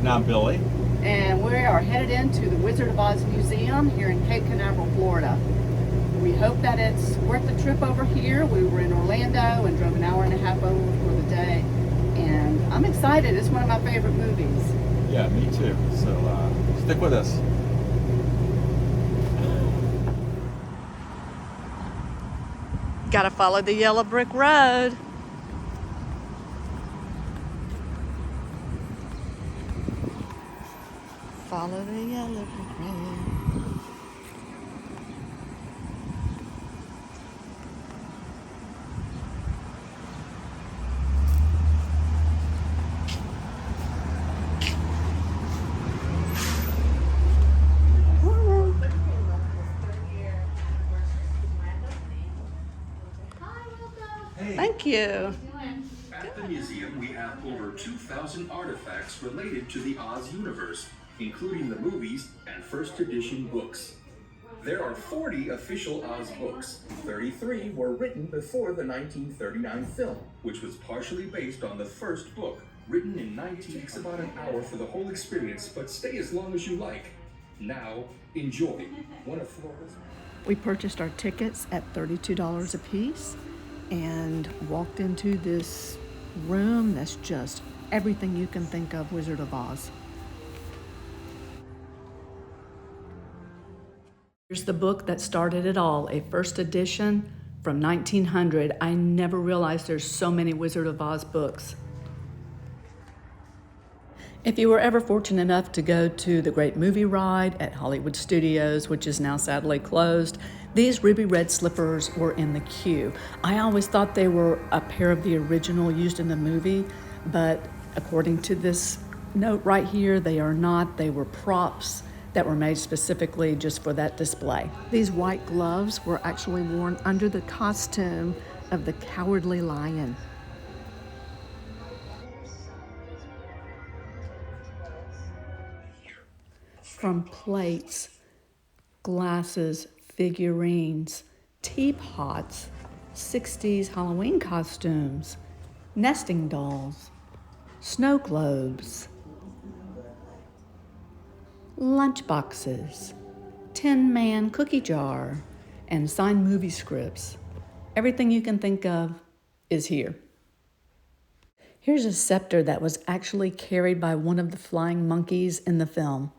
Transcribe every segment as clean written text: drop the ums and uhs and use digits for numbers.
And I'm Billy. And we are headed into the Wizard of Oz Museum here in Cape Canaveral, Florida. We hope that it's worth the trip over here. We were in Orlando and drove an hour and a half over for the day. And I'm excited. It's one of my favorite movies. Yeah, me too. So stick with us. Gotta follow the yellow brick road. Follow the yellow brick road. Thank you. At the museum, we have over 2,000 artifacts related to the Oz universe, including the movies and first edition books. There are 40 official Oz books. 33 were written before the 1939 film, which was partially based on the first book, written in 19. Takes about an hour for the whole experience, but stay as long as you like. Now, enjoy one of Florida's. We purchased our tickets at $32 a piece and walked into this room that's just everything you can think of Wizard of Oz. Here's the book that started it all, a first edition from 1900. I never realized there's so many Wizard of Oz books. If you were ever fortunate enough to go to the Great Movie Ride at Hollywood Studios, which is now sadly closed, these ruby red slippers were in the queue. I always thought they were a pair of the original used in the movie, but according to this note right here, they are not. They were props that were made specifically just for that display. These white gloves were actually worn under the costume of the Cowardly Lion. From plates, glasses, figurines, teapots, 60s Halloween costumes, nesting dolls, snow globes, lunch boxes, Tin Man cookie jar, and signed movie scripts. Everything you can think of is here. Here's a scepter that was actually carried by one of the flying monkeys in the film.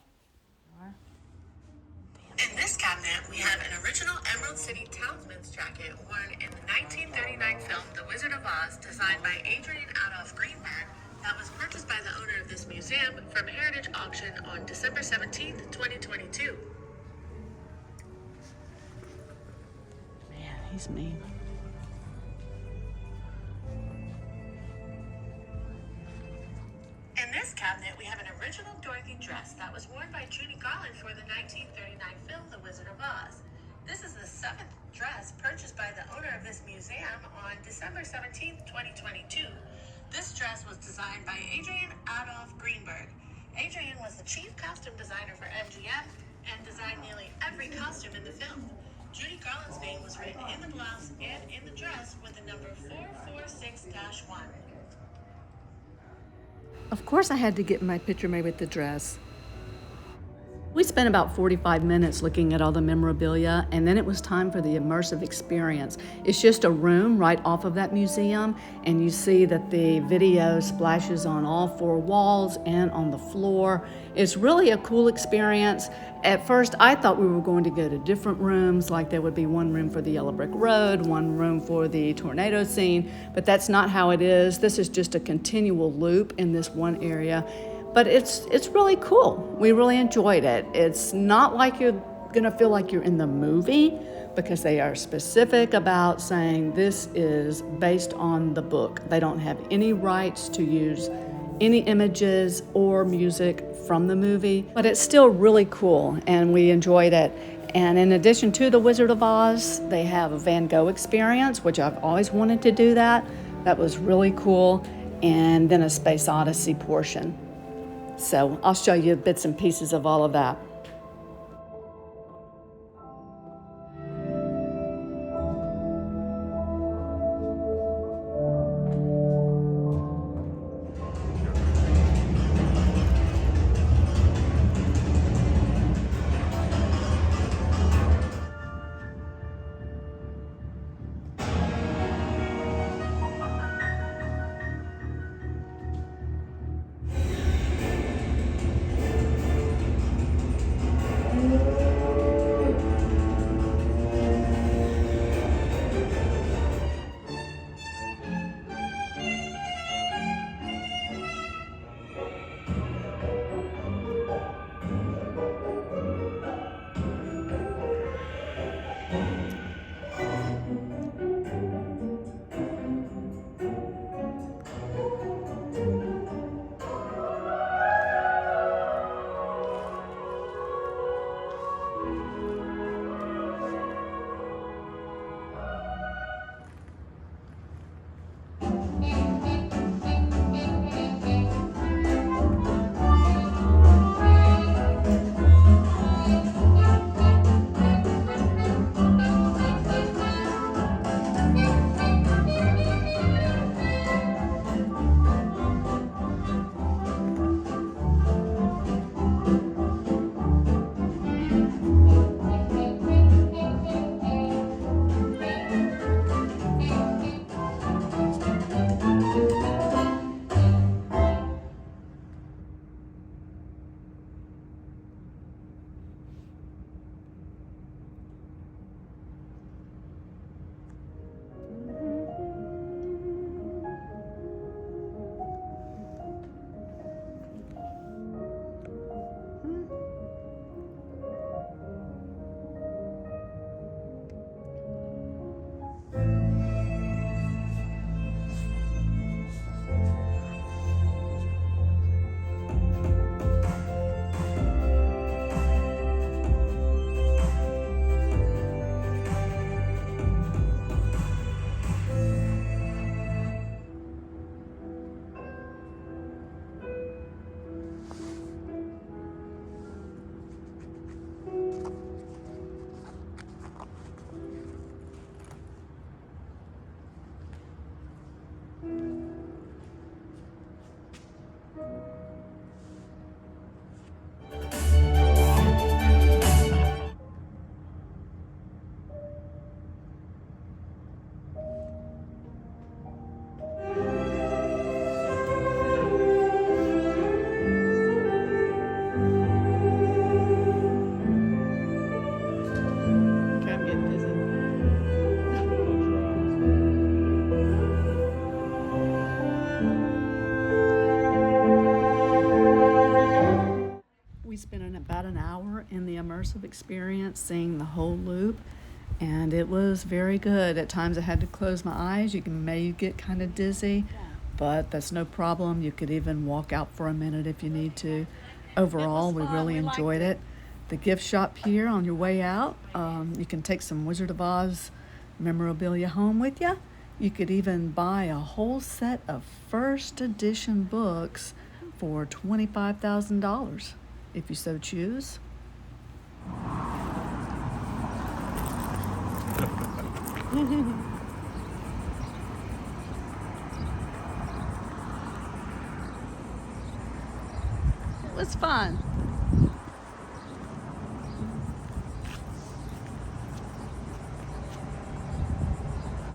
In this cabinet, we have an original Emerald City townsman's jacket worn in the 1939 film The Wizard of Oz, designed by Adrian Adolph Greenberg, that was purchased by the owner of this museum from Heritage Auction on December 17th, 2022. Man, he's mean. In this cabinet, we have an original Dorothy dress that was worn by Judy Garland for the 1939 film The Wizard of Oz. This is the 7th dress purchased by the owner of this museum on December 17th, 2022. This dress was designed by Adrian Adolph Greenberg. Adrian was the chief costume designer for MGM and designed nearly every costume in the film. Judy Garland's name was written in the blouse and in the dress with the number 446-1. Of course I had to get my picture made with the dress. We spent about 45 minutes looking at all the memorabilia, and then it was time for the immersive experience. It's just a room right off of that museum, and you see that the video splashes on all 4 walls and on the floor. It's really a cool experience. At first, I thought we were going to go to different rooms, like there would be one room for the Yellow Brick Road, one room for the tornado scene, but that's not how it is. This is just a continual loop in this one area. But it's really cool. We really enjoyed it. It's not like you're gonna feel like you're in the movie, because they are specific about saying this is based on the book. They don't have any rights to use any images or music from the movie, but it's still really cool and we enjoyed it. And in addition to the Wizard of Oz, they have a Van Gogh experience, which I've always wanted to do that. That was really cool. And then a Space Odyssey portion. So I'll show you bits and pieces of all of that. Okay, I'm getting dizzy. We spent about an hour in the immersive experience, seeing the whole loop, and it was very good. At times I had to close my eyes. You may get kind of dizzy, but that's no problem. You could even walk out for a minute if you need to. Overall, we really enjoyed it. The gift shop here on your way out, you can take some Wizard of Oz memorabilia home with you. You could even buy a whole set of first edition books for $25,000 if you so choose. It was fun.